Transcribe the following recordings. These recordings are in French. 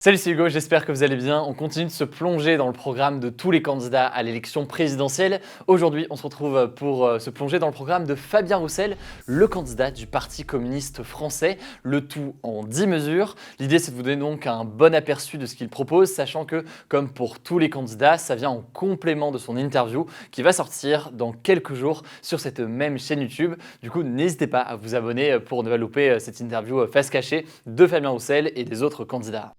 Salut, c'est Hugo, j'espère que vous allez bien. On continue de se plonger dans le programme de tous les candidats à l'élection présidentielle. Aujourd'hui, on se retrouve pour se plonger dans le programme de Fabien Roussel, le candidat du Parti communiste français, le tout en 10 mesures. L'idée, c'est de vous donner donc un bon aperçu de ce qu'il propose, sachant que, comme pour tous les candidats, ça vient en complément de son interview qui va sortir dans quelques jours sur cette même chaîne YouTube. Du coup, n'hésitez pas à vous abonner pour ne pas louper cette interview face cachée de Fabien Roussel et des autres candidats.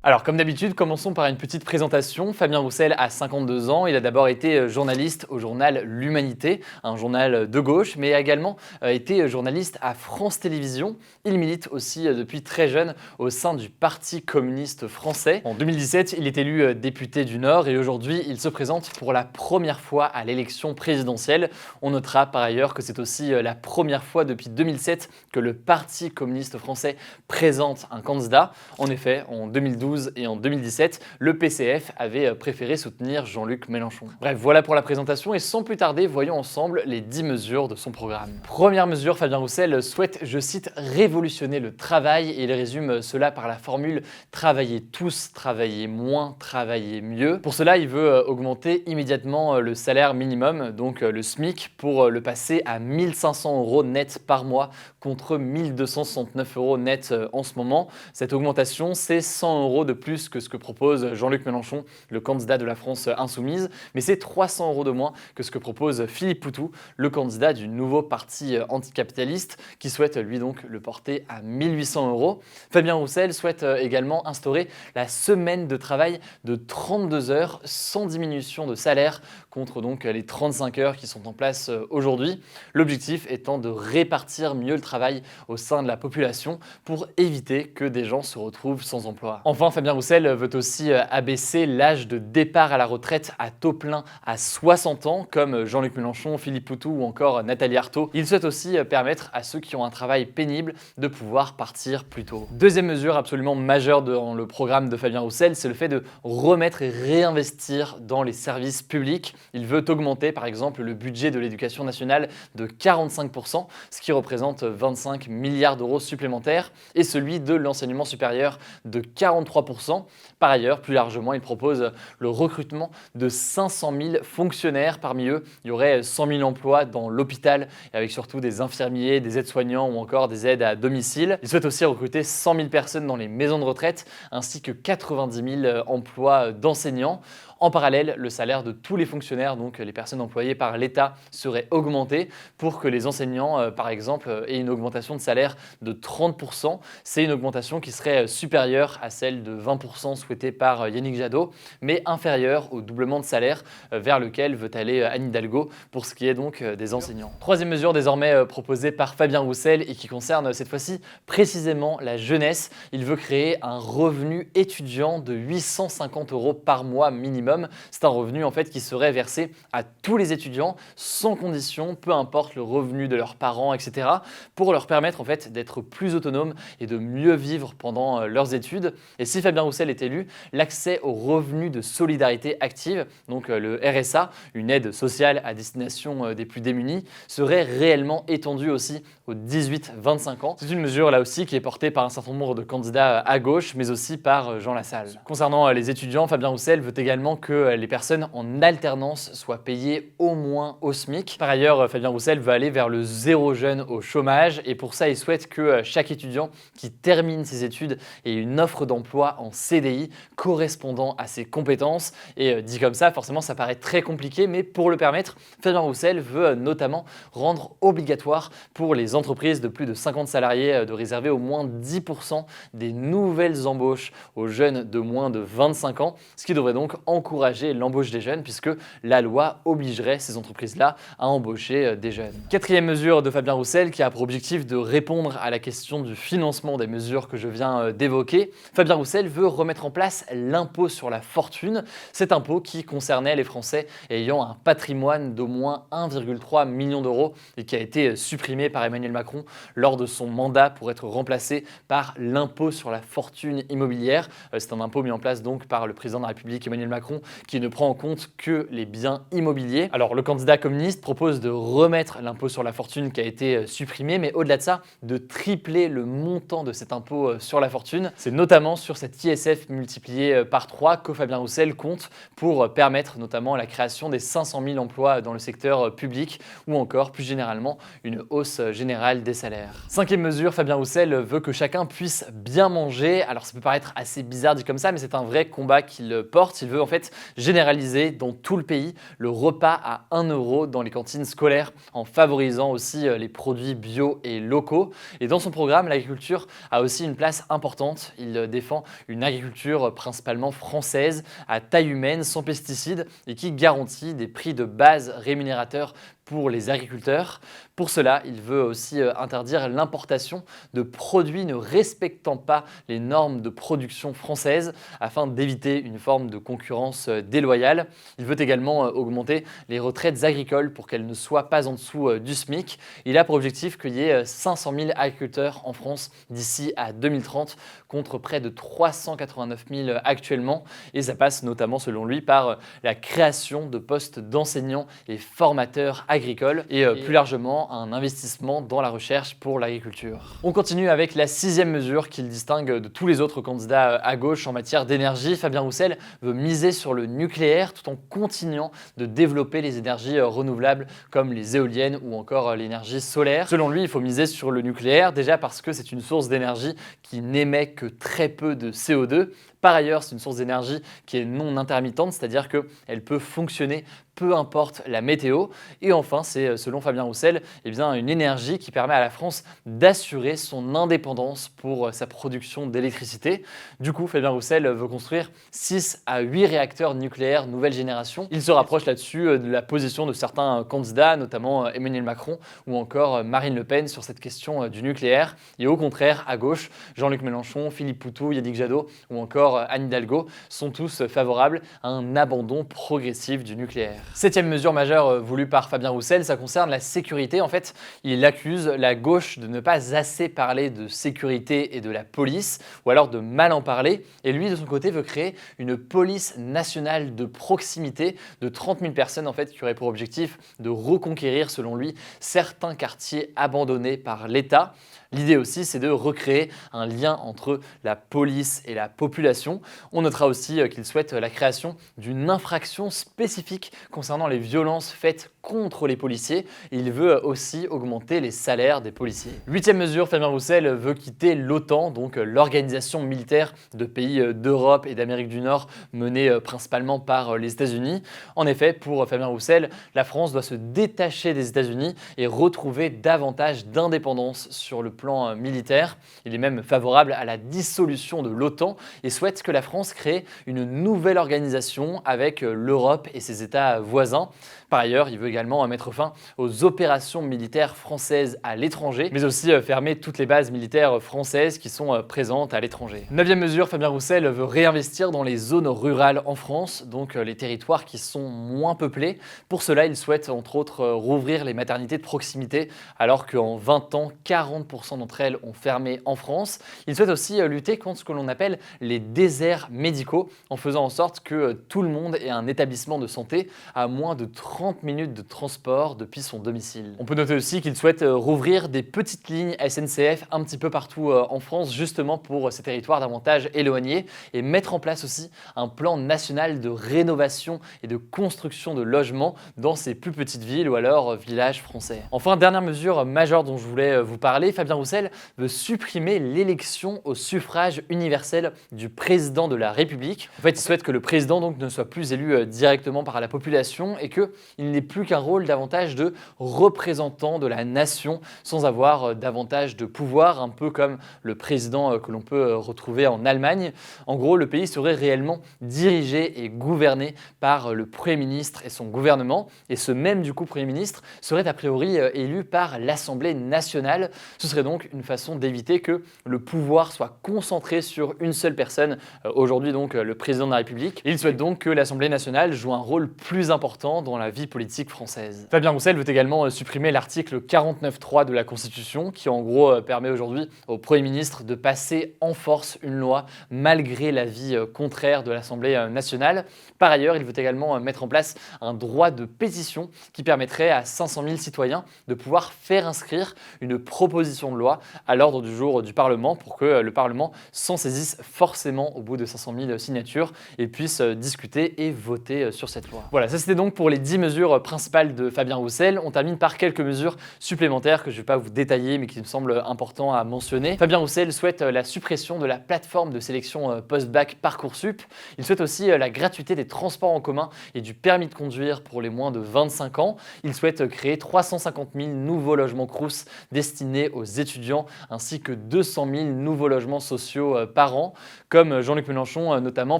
Alors, comme d'habitude, commençons par une petite présentation. Fabien Roussel a 52 ans. Il a d'abord été journaliste au journal L'Humanité, un journal de gauche, mais a également été journaliste à France Télévisions. Il milite aussi depuis très jeune au sein du Parti communiste français. En 2017, il est élu député du Nord et aujourd'hui, il se présente pour la première fois à l'élection présidentielle. On notera par ailleurs que c'est aussi la première fois depuis 2007 que le Parti communiste français présente un candidat. En effet, en 2012, et en 2017, le PCF avait préféré soutenir Jean-Luc Mélenchon. Bref, voilà pour la présentation et sans plus tarder, voyons ensemble les 10 mesures de son programme. Première mesure, Fabien Roussel souhaite, je cite, révolutionner le travail et il résume cela par la formule « travailler tous, travailler moins, travailler mieux ». Pour cela, il veut augmenter immédiatement le salaire minimum, donc le SMIC, pour le passer à 1 500 € net par mois contre 1 269 € net en ce moment. Cette augmentation, c'est 100 € de plus que ce que propose Jean-Luc Mélenchon, le candidat de la France insoumise, mais c'est 300 € de moins que ce que propose Philippe Poutou, le candidat du nouveau parti anticapitaliste, qui souhaite lui donc le porter à 1 800 €. Fabien Roussel souhaite également instaurer la semaine de travail de 32 heures sans diminution de salaire contre donc les 35 heures qui sont en place aujourd'hui. L'objectif étant de répartir mieux le travail au sein de la population pour éviter que des gens se retrouvent sans emploi. Enfin, Fabien Roussel veut aussi abaisser l'âge de départ à la retraite à taux plein à 60 ans, comme Jean-Luc Mélenchon, Philippe Poutou ou encore Nathalie Arthaud. Il souhaite aussi permettre à ceux qui ont un travail pénible de pouvoir partir plus tôt. Deuxième mesure absolument majeure dans le programme de Fabien Roussel, c'est le fait de remettre et réinvestir dans les services publics. Il veut augmenter par exemple le budget de l'éducation nationale de 45%, ce qui représente 25 milliards d'euros supplémentaires, et celui de l'enseignement supérieur de 43%. Par ailleurs, plus largement, il propose le recrutement de 500 000 fonctionnaires. Parmi eux, il y aurait 100 000 emplois dans l'hôpital, avec surtout des infirmiers, des aides-soignants ou encore des aides à domicile. Il souhaite aussi recruter 100 000 personnes dans les maisons de retraite, ainsi que 90 000 emplois d'enseignants. En parallèle, le salaire de tous les fonctionnaires, donc les personnes employées par l'État, serait augmenté pour que les enseignants, par exemple, aient une augmentation de salaire de 30%. C'est une augmentation qui serait supérieure à celle de 20% souhaitée par Yannick Jadot, mais inférieure au doublement de salaire vers lequel veut aller Anne Hidalgo pour ce qui est donc des enseignants. Troisième mesure désormais proposée par Fabien Roussel et qui concerne cette fois-ci précisément la jeunesse. Il veut créer un revenu étudiant de 850 € par mois minimum. C'est un revenu en fait qui serait versé à tous les étudiants sans condition, peu importe le revenu de leurs parents, etc., pour leur permettre en fait d'être plus autonomes et de mieux vivre pendant leurs études. Et si Fabien Roussel est élu, l'accès au revenu de solidarité active, donc le RSA, une aide sociale à destination des plus démunis, serait réellement étendu aussi aux 18-25 ans. C'est une mesure là aussi qui est portée par un certain nombre de candidats à gauche, mais aussi par Jean Lassalle. Concernant les étudiants, Fabien Roussel veut également que les personnes en alternance soient payées au moins au SMIC. Par ailleurs, Fabien Roussel veut aller vers le zéro jeune au chômage et pour ça, il souhaite que chaque étudiant qui termine ses études ait une offre d'emploi en CDI correspondant à ses compétences. Et dit comme ça, forcément, ça paraît très compliqué, mais pour le permettre, Fabien Roussel veut notamment rendre obligatoire pour les entreprises de plus de 50 salariés de réserver au moins 10% des nouvelles embauches aux jeunes de moins de 25 ans, ce qui devrait donc encourager l'embauche des jeunes puisque la loi obligerait ces entreprises-là à embaucher des jeunes. Quatrième mesure de Fabien Roussel qui a pour objectif de répondre à la question du financement des mesures que je viens d'évoquer. Fabien Roussel veut remettre en place l'impôt sur la fortune, cet impôt qui concernait les Français ayant un patrimoine d'au moins 1,3 million d'euros et qui a été supprimé par Emmanuel Macron lors de son mandat pour être remplacé par l'impôt sur la fortune immobilière. C'est un impôt mis en place donc par le président de la République Emmanuel Macron Macron qui ne prend en compte que les biens immobiliers. Alors le candidat communiste propose de remettre l'impôt sur la fortune qui a été supprimé, mais au-delà de ça, de tripler le montant de cet impôt sur la fortune. C'est notamment sur cet ISF multiplié par 3 que Fabien Roussel compte pour permettre notamment la création des 500 000 emplois dans le secteur public ou encore plus généralement une hausse générale des salaires. Cinquième mesure, Fabien Roussel veut que chacun puisse bien manger. Alors ça peut paraître assez bizarre dit comme ça, mais c'est un vrai combat qu'il porte. Il veut en fait généraliser dans tout le pays le repas à 1 euro dans les cantines scolaires en favorisant aussi les produits bio et locaux. Et dans son programme, l'agriculture a aussi une place importante. Il défend une agriculture principalement française, à taille humaine, sans pesticides et qui garantit des prix de base rémunérateurs pour les agriculteurs. Pour cela, il veut aussi interdire l'importation de produits ne respectant pas les normes de production françaises afin d'éviter une forme de concurrence déloyale. Il veut également augmenter les retraites agricoles pour qu'elles ne soient pas en dessous du SMIC. Il a pour objectif qu'il y ait 500 000 agriculteurs en France d'ici à 2030 contre près de 389 000 actuellement. Et ça passe notamment selon lui par la création de postes d'enseignants et formateurs agricoles et plus largement un investissement dans la recherche pour l'agriculture. On continue avec la sixième mesure qu'il distingue de tous les autres candidats à gauche en matière d'énergie. Fabien Roussel veut miser sur le nucléaire tout en continuant de développer les énergies renouvelables comme les éoliennes ou encore l'énergie solaire. Selon lui, il faut miser sur le nucléaire déjà parce que c'est une source d'énergie qui n'émet que très peu de CO2. Par ailleurs, c'est une source d'énergie qui est non intermittente, c'est-à-dire qu'elle peut fonctionner peu importe la météo. Et enfin, c'est selon Fabien Roussel, une énergie qui permet à la France d'assurer son indépendance pour sa production d'électricité. Du coup, Fabien Roussel veut construire 6 à 8 réacteurs nucléaires nouvelle génération. Il se rapproche là-dessus de la position de certains candidats, notamment Emmanuel Macron ou encore Marine Le Pen sur cette question du nucléaire. Et au contraire, à gauche, Jean-Luc Mélenchon, Philippe Poutou, Yannick Jadot ou encore Anne Hidalgo sont tous favorables à un abandon progressif du nucléaire. Septième mesure majeure voulue par Fabien Roussel, ça concerne la sécurité. En fait, il accuse la gauche de ne pas assez parler de sécurité et de la police, ou alors de mal en parler. Et lui, de son côté, veut créer une police nationale de proximité de 30 000 personnes en fait, qui aurait pour objectif de reconquérir, selon lui, certains quartiers abandonnés par l'État. L'idée aussi, c'est de recréer un lien entre la police et la population. On notera aussi qu'il souhaite la création d'une infraction spécifique concernant les violences faites contre les policiers. Il veut aussi augmenter les salaires des policiers. Huitième mesure, Fabien Roussel veut quitter l'OTAN, donc l'organisation militaire de pays d'Europe et d'Amérique du Nord menée principalement par les États-Unis. En effet, pour Fabien Roussel, la France doit se détacher des États-Unis et retrouver davantage d'indépendance sur le plan militaire. Il est même favorable à la dissolution de l'OTAN et souhaite que la France crée une nouvelle organisation avec l'Europe et ses États voisins. Par ailleurs, il veut également mettre fin aux opérations militaires françaises à l'étranger, mais aussi fermer toutes les bases militaires françaises qui sont présentes à l'étranger. Neuvième mesure, Fabien Roussel veut réinvestir dans les zones rurales en France, donc les territoires qui sont moins peuplés. Pour cela, il souhaite entre autres rouvrir les maternités de proximité, alors qu'en 20 ans, 40% d'entre elles ont fermé en France. Il souhaite aussi lutter contre ce que l'on appelle les déserts médicaux, en faisant en sorte que tout le monde ait un établissement de santé à moins de 30 minutes de transport depuis son domicile. On peut noter aussi qu'il souhaite rouvrir des petites lignes SNCF un petit peu partout en France, justement pour ces territoires davantage éloignés, et mettre en place aussi un plan national de rénovation et de construction de logements dans ces plus petites villes ou alors villages français. Enfin, dernière mesure majeure dont je voulais vous parler, Fabien Roussel veut supprimer l'élection au suffrage universel du président de la République. En fait, il souhaite que le président donc ne soit plus élu directement par la population et qu'il n'ait plus qu'un rôle davantage de représentant de la nation sans avoir davantage de pouvoir, un peu comme le président que l'on peut retrouver en Allemagne. En gros, le pays serait réellement dirigé et gouverné par le Premier ministre et son gouvernement. Et ce même du coup Premier ministre serait a priori élu par l'Assemblée nationale. Ce serait donc donc une façon d'éviter que le pouvoir soit concentré sur une seule personne, aujourd'hui donc le président de la République. Et il souhaite donc que l'Assemblée nationale joue un rôle plus important dans la vie politique française. Fabien Roussel veut également supprimer l'article 49.3 de la Constitution qui en gros permet aujourd'hui au Premier ministre de passer en force une loi malgré l'avis contraire de l'Assemblée nationale. Par ailleurs, il veut également mettre en place un droit de pétition qui permettrait à 500 000 citoyens de pouvoir faire inscrire une proposition de loi à l'ordre du jour du Parlement pour que le Parlement s'en saisisse forcément au bout de 500 000 signatures et puisse discuter et voter sur cette loi. Voilà, ça c'était donc pour les 10 mesures principales de Fabien Roussel. On termine par quelques mesures supplémentaires que je ne vais pas vous détailler mais qui me semblent importants à mentionner. Fabien Roussel souhaite la suppression de la plateforme de sélection post-bac Parcoursup. Il souhaite aussi la gratuité des transports en commun et du permis de conduire pour les moins de 25 ans. Il souhaite créer 350 000 nouveaux logements Crous destinés aux étudiants ainsi que 200 000 nouveaux logements sociaux par an. Comme Jean-Luc Mélenchon notamment,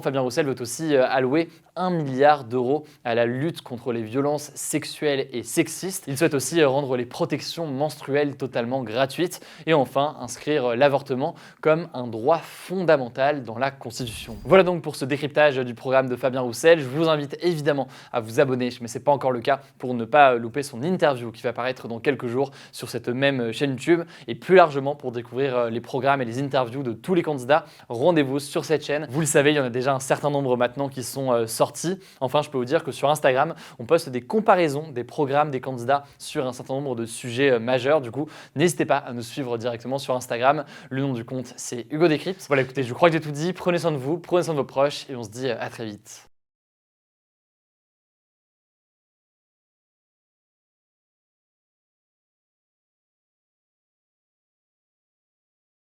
Fabien Roussel veut aussi allouer 1 milliard d'euros à la lutte contre les violences sexuelles et sexistes. Il souhaite aussi rendre les protections menstruelles totalement gratuites et enfin inscrire l'avortement comme un droit fondamental dans la Constitution. Voilà donc pour ce décryptage du programme de Fabien Roussel. Je vous invite évidemment à vous abonner, mais ce n'est pas encore le cas, pour ne pas louper son interview qui va paraître dans quelques jours sur cette même chaîne YouTube. Et plus largement, pour découvrir les programmes et les interviews de tous les candidats, rendez-vous sur cette chaîne. Vous le savez, il y en a déjà un certain nombre maintenant qui sont sortis. Enfin, je peux vous dire que sur Instagram, on poste des comparaisons des programmes des candidats sur un certain nombre de sujets majeurs. Du coup, n'hésitez pas à nous suivre directement sur Instagram. Le nom du compte, c'est Hugo Décrypte. Voilà, écoutez, je crois que j'ai tout dit. Prenez soin de vous, prenez soin de vos proches et on se dit à très vite.